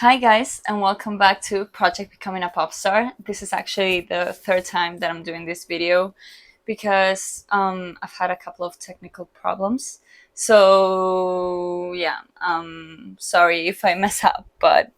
Hi guys, and welcome back to Project Becoming a Pop Star. This is actually the third time that I'm doing this video because I've had a couple of technical problems. So yeah, sorry if I mess up, but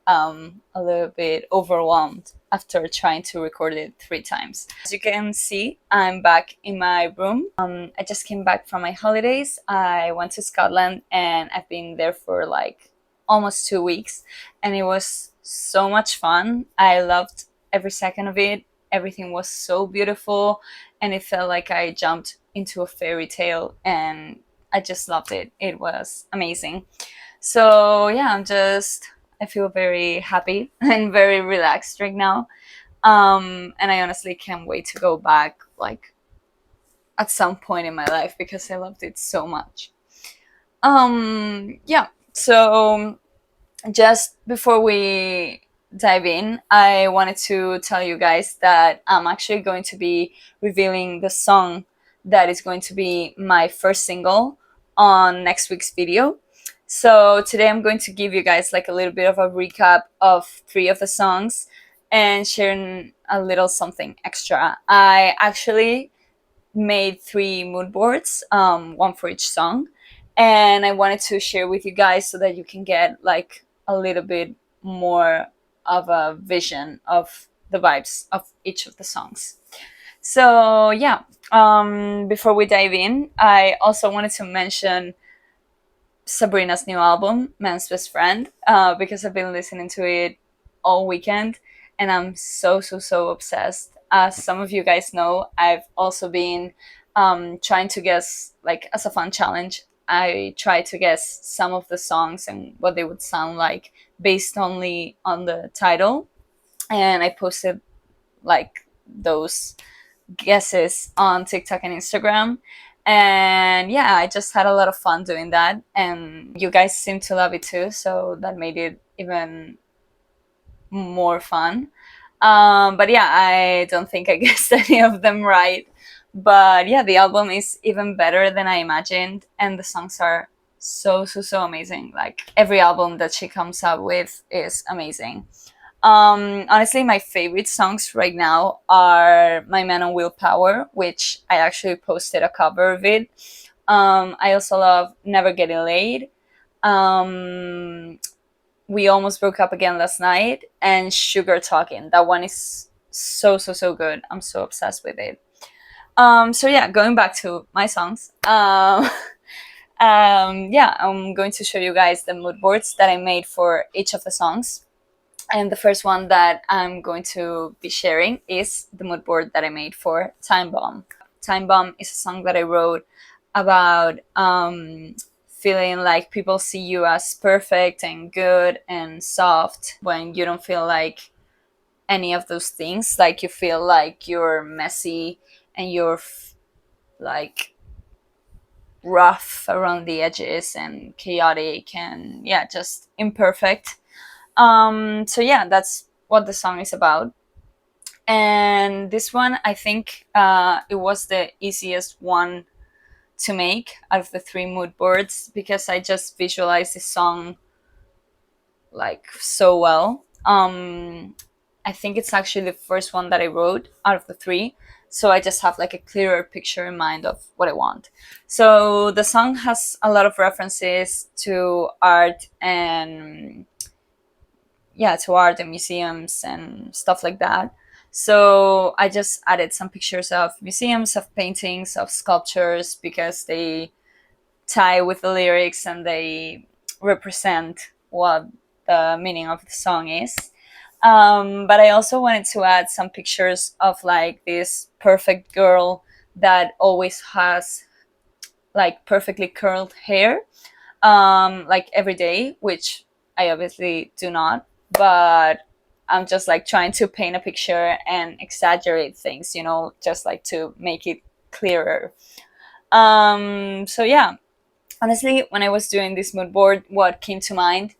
a little bit overwhelmed after trying to record it 3 times. As you can see, I'm back in my room. I just came back from my holidays. I went to Scotland and I've been there for like almost 2 weeks, and it was so much fun. I loved every second of it. Everything was so beautiful, and it felt like I jumped into a fairy tale, and I just loved it. It was amazing. So yeah, I feel very happy and very relaxed right now. And I honestly can't wait to go back like at some point in my life because I loved it so much. Yeah, so just before we dive in, I wanted to tell you guys that I'm actually going to be revealing the song that is going to be my first single on next week's video. So today I'm going to give you guys like a little bit of a recap of 3 of the songs and sharing a little something extra. I actually made 3 mood boards, one for each song, and I wanted to share with you guys so that you can get like a little bit more of a vision of the vibes of each of the songs. So yeah, before we dive in, I also wanted to mention Sabrina's new album, Man's Best Friend, because I've been listening to it all weekend and I'm so obsessed. As some of you guys know, I've also been trying to guess, like, as a fun challenge, I tried to guess some of the songs and what they would sound like based only on the title. And I posted like those guesses on TikTok and Instagram. And yeah, I just had a lot of fun doing that. And you guys seem to love it too. So that made it even more fun. But yeah, I don't think I guessed any of them right. But yeah, the album is even better than I imagined. And the songs are so amazing. Like every album that she comes up with is amazing. Honestly, my favorite songs right now are My Man on Willpower, which I actually posted a cover of it. I also love Never Getting Laid. Um, we Almost Broke Up Again Last Night, and Sugar Talking. That one is so good. I'm so obsessed with it. So yeah, going back to my songs. Yeah, I'm going to show you guys the mood boards that I made for each of the songs. And the first one that I'm going to be sharing is the mood board that I made for Time Bomb. Time Bomb is a song that I wrote about feeling like people see you as perfect and good and soft when you don't feel like any of those things. Like you feel like you're messy and you're like rough around the edges and chaotic and yeah, just imperfect. So yeah, that's what the song is about. And this one, I think it was the easiest one to make out of the 3 mood boards because I just visualized this song like so well. I think it's actually the first one that I wrote out of the 3. So I just have like a clearer picture in mind of what I want. So the song has a lot of references to art and yeah, to art and museums and stuff like that. So I just added some pictures of museums, of paintings, of sculptures because they tie with the lyrics and they represent what the meaning of the song is. But I also wanted to add some pictures of like this perfect girl that always has like perfectly curled hair, like every day, which I obviously do not, but I'm just like trying to paint a picture and exaggerate things, just like to make it clearer. So yeah, honestly, when I was doing this mood board, what came to mind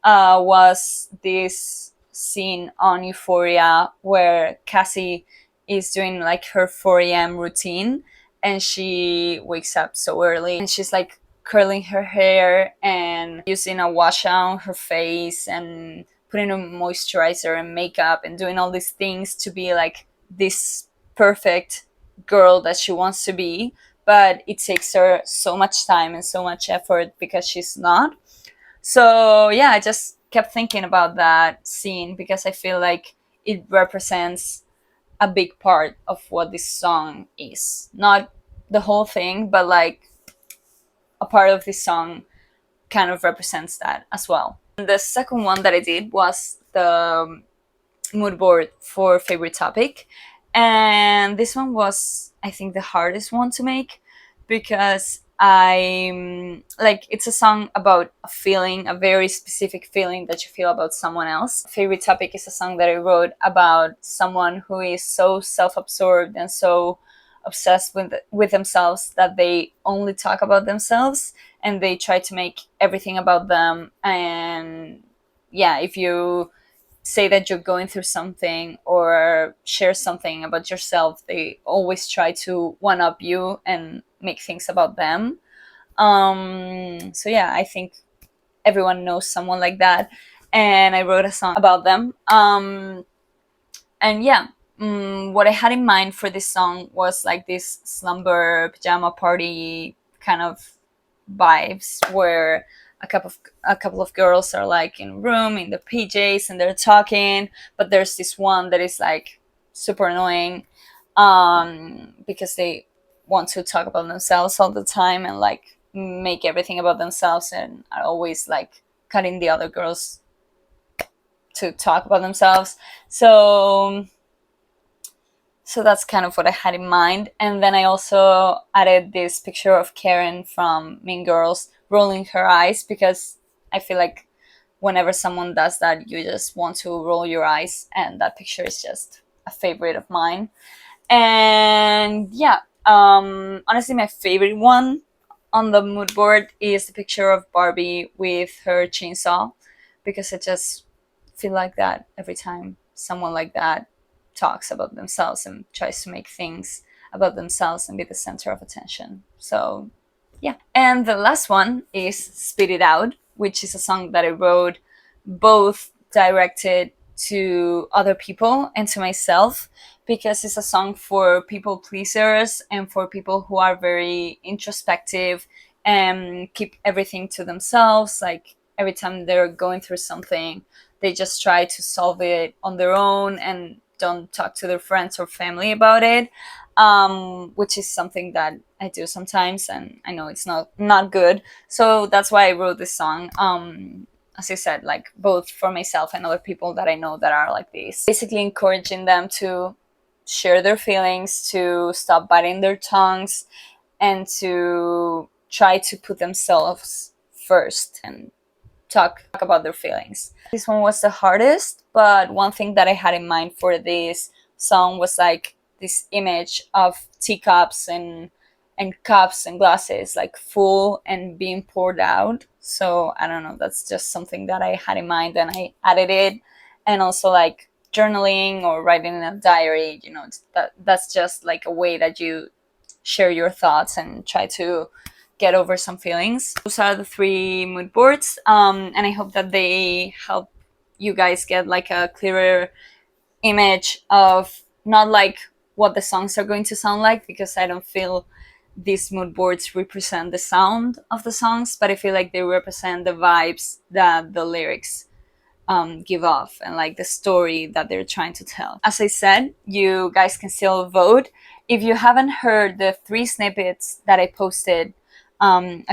was this scene on Euphoria where Cassie is doing like her 4 a.m. routine and she wakes up so early and she's like curling her hair and using a wash on her face and putting a moisturizer and makeup and doing all these things to be like this perfect girl that she wants to be, but it takes her so much time and so much effort because she's not. So yeah, I just kept thinking about that scene because I feel like it represents a big part of what this song is. Not the whole thing, but like a part of this song kind of represents that as well. The second one that I did was the mood board for favorite topic, and this one was, I think, the hardest one to make because I like, it's a song about a feeling, a very specific feeling that you feel about someone else. Favorite topic is a song that I wrote about someone who is so self-absorbed and so obsessed with themselves that they only talk about themselves and they try to make everything about them. And yeah, if you say that you're going through something or share something about yourself, they always try to one up you and make things about them. So yeah, I think everyone knows someone like that, and I wrote a song about them. And yeah, what I had in mind for this song was like this slumber pajama party kind of vibes where a couple of girls are like in a room in the PJs and they're talking, but there's this one that is like super annoying because they want to talk about themselves all the time and like make everything about themselves and are always like cutting the other girls to talk about themselves. So that's kind of what I had in mind. And then I also added this picture of Karen from Mean Girls rolling her eyes because I feel like whenever someone does that, you just want to roll your eyes. And that picture is just a favorite of mine. And yeah, honestly, my favorite one on the mood board is the picture of Barbie with her chainsaw because I just feel like that every time someone like that talks about themselves and tries to make things about themselves and be the center of attention. So, yeah. And the last one is Spit It Out, which is a song that I wrote both directed to other people and to myself because it's a song for people pleasers and for people who are very introspective and keep everything to themselves. Like every time they're going through something, they just try to solve it on their own and don't talk to their friends or family about it, which is something that I do sometimes, and I know it's not good. So that's why I wrote this song. As I said, like both for myself and other people that I know that are like this. Basically encouraging them to share their feelings, to stop biting their tongues, and to try to put themselves first and talk about their feelings. This one was the hardest, but one thing that I had in mind for this song was like this image of teacups and cups and glasses like full and being poured out. So I don't know, that's just something that I had in mind and I added it. And also like journaling or writing in a diary, you know, that's just like a way that you share your thoughts and try to get over some feelings. Those are the 3 mood boards, and I hope that they help you guys get like a clearer image of not like what the songs are going to sound like, because I don't feel these mood boards represent the sound of the songs, but I feel like they represent the vibes that the lyrics give off and like the story that they're trying to tell. As I said, you guys can still vote. If you haven't heard the 3 snippets that I posted one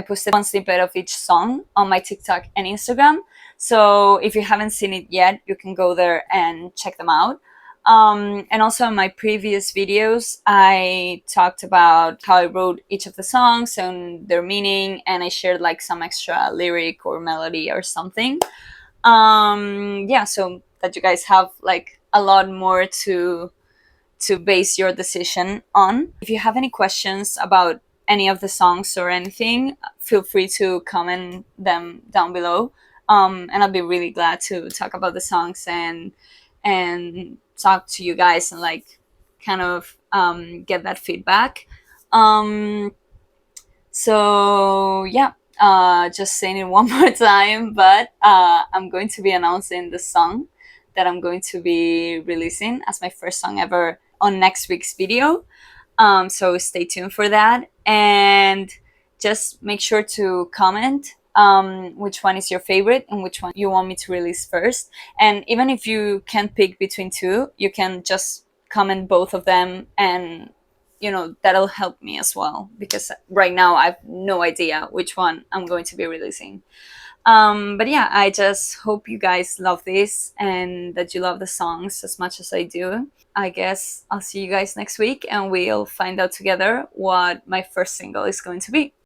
snippet of each song on my TikTok and Instagram. So if you haven't seen it yet, you can go there and check them out. And also in my previous videos, I talked about how I wrote each of the songs and their meaning, and I shared like some extra lyric or melody or something. Yeah, so that you guys have like a lot more to base your decision on. If you have any questions about any of the songs or anything, feel free to comment them down below. And I'll be really glad to talk about the songs and talk to you guys and like kind of get that feedback. So yeah, just saying it one more time, but I'm going to be announcing the song that I'm going to be releasing as my first song ever on next week's video. So stay tuned for that. And just make sure to comment which one is your favorite and which one you want me to release first. And even if you can't pick between two, you can just comment both of them, and that'll help me as well, because right now I have no idea which one I'm going to be releasing. But yeah, I just hope you guys love this and that you love the songs as much as I do. I guess I'll see you guys next week and we'll find out together what my first single is going to be.